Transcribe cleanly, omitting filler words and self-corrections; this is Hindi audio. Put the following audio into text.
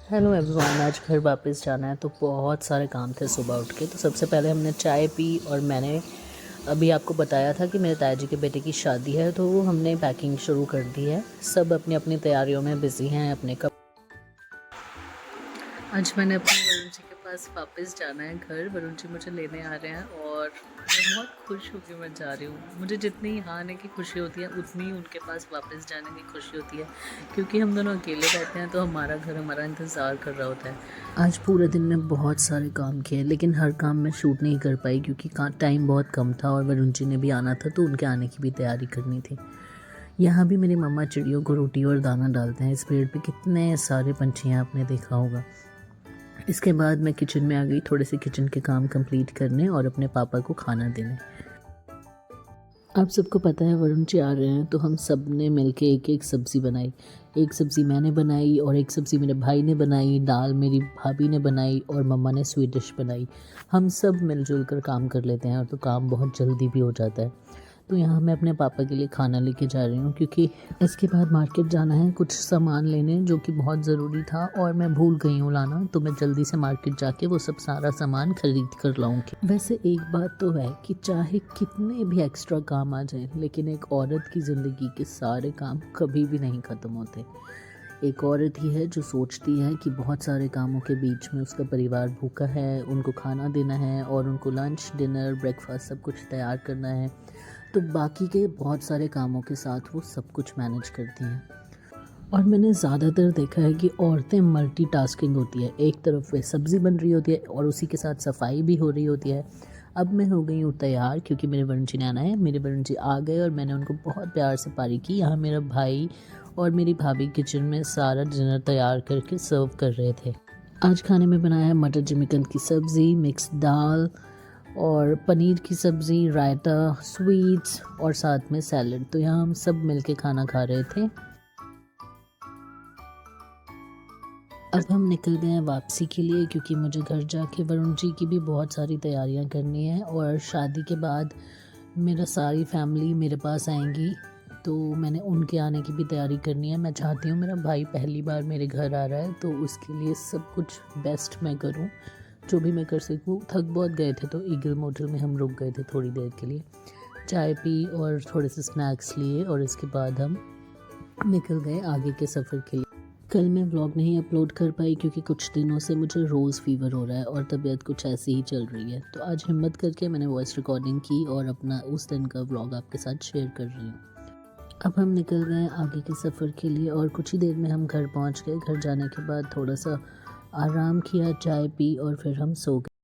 हेलो एवरीवन, आज घर वापस जाना है तो बहुत सारे काम थे सुबह उठ के। तो सबसे पहले हमने चाय पी और मैंने अभी आपको बताया था कि मेरे ताया जी के बेटे की शादी है, तो वो हमने पैकिंग शुरू कर दी है। सब अपनी अपनी तैयारियों में बिज़ी हैं अपने कब। आज मैंने अपने वरुण जी के पास वापस जाना है घर। वरुण जी मुझे लेने आ रहे हैं और मैं बहुत खुश हूँ कि मैं जा रही हूँ। मुझे जितनी यहाँ आने की खुशी होती है उतनी ही उनके पास वापस जाने की खुशी होती है, क्योंकि हम दोनों अकेले रहते हैं तो हमारा घर हमारा इंतज़ार कर रहा होता है। आज पूरे दिन में बहुत सारे काम किए, लेकिन हर काम में शूट नहीं कर पाई क्योंकि टाइम बहुत कम था और वरुण जी ने भी आना था तो उनके आने की भी तैयारी करनी थी। यहाँ भी मेरी मम्मा चिड़ियों को रोटी और दाना डालते हैं। इस पेड़ पे कितने सारे पंछी हैं, आपने देखा होगा। इसके बाद मैं किचन में आ गई, थोड़े से किचन के काम कंप्लीट करने और अपने पापा को खाना देने। आप सबको पता है वरुण जी आ रहे हैं तो हम सब ने मिलके एक एक सब्ज़ी बनाई। एक सब्ज़ी मैंने बनाई और एक सब्ज़ी मेरे भाई ने बनाई, दाल मेरी भाभी ने बनाई और मम्मा ने स्वीट डिश बनाई। हम सब मिलजुल कर काम कर लेते हैं और तो काम बहुत जल्दी भी हो जाता है। तो यहाँ मैं अपने पापा के लिए खाना लेके जा रही हूँ क्योंकि इसके बाद मार्केट जाना है कुछ सामान लेने, जो कि बहुत ज़रूरी था और मैं भूल गई हूँ लाना। तो मैं जल्दी से मार्केट जाके वो सब सारा सामान खरीद कर लाऊंगी। वैसे एक बात तो है कि चाहे कितने भी एक्स्ट्रा काम आ जाए, लेकिन एक औरत की ज़िंदगी के सारे काम कभी भी नहीं ख़त्म होते। एक औरत ही है जो सोचती है कि बहुत सारे कामों के बीच में उसका परिवार भूखा है, उनको खाना देना है और उनको लंच डिनर ब्रेकफास्ट सब कुछ तैयार करना है। तो बाकी के बहुत सारे कामों के साथ वो सब कुछ मैनेज करती हैं। और मैंने ज़्यादातर देखा है कि औरतें मल्टीटास्किंग होती है। एक तरफ वे सब्ज़ी बन रही होती है और उसी के साथ सफाई भी हो रही होती है। अब मैं हो गई हूँ तैयार क्योंकि मेरे वरुण जी ने आना है। मेरे वरुण जी आ गए और मैंने उनको बहुत प्यार से पारी की। यहाँ मेरा भाई और मेरी भाभी किचन में सारा डिनर तैयार करके सर्व कर रहे थे। आज खाने में बनाया है मटर चिकन की सब्ज़ी, मिक्स दाल और पनीर की सब्ज़ी, रायता, स्वीट्स और साथ में सैलड। तो यहाँ हम सब मिलके खाना खा रहे थे। अब हम निकल गए हैं वापसी के लिए क्योंकि मुझे घर जाके वरुण जी की भी बहुत सारी तैयारियां करनी है और शादी के बाद मेरा सारी फैमिली मेरे पास आएंगी, तो मैंने उनके आने की भी तैयारी करनी है। मैं चाहती हूँ मेरा भाई पहली बार मेरे घर आ रहा है तो उसके लिए सब कुछ बेस्ट मैं करूँ, जो भी मैं कर सकूँ। थक बहुत गए थे तो ईगल मोटल में हम रुक गए थे थोड़ी देर के लिए, चाय पी और थोड़े से स्नैक्स लिए और इसके बाद हम निकल गए आगे के सफ़र के लिए। कल मैं व्लॉग नहीं अपलोड कर पाई क्योंकि कुछ दिनों से मुझे रोज़ फीवर हो रहा है और तबीयत कुछ ऐसी ही चल रही है। तो आज हिम्मत करके मैंने वॉइस रिकॉर्डिंग की और अपना उस दिन का व्लॉग आपके साथ शेयर कर रही हूँ। अब हम निकल गए आगे के सफ़र के लिए और कुछ ही देर में हम घर पहुँच गए। घर जाने के बाद थोड़ा सा आराम किया, चाय पी और फिर हम सो गए।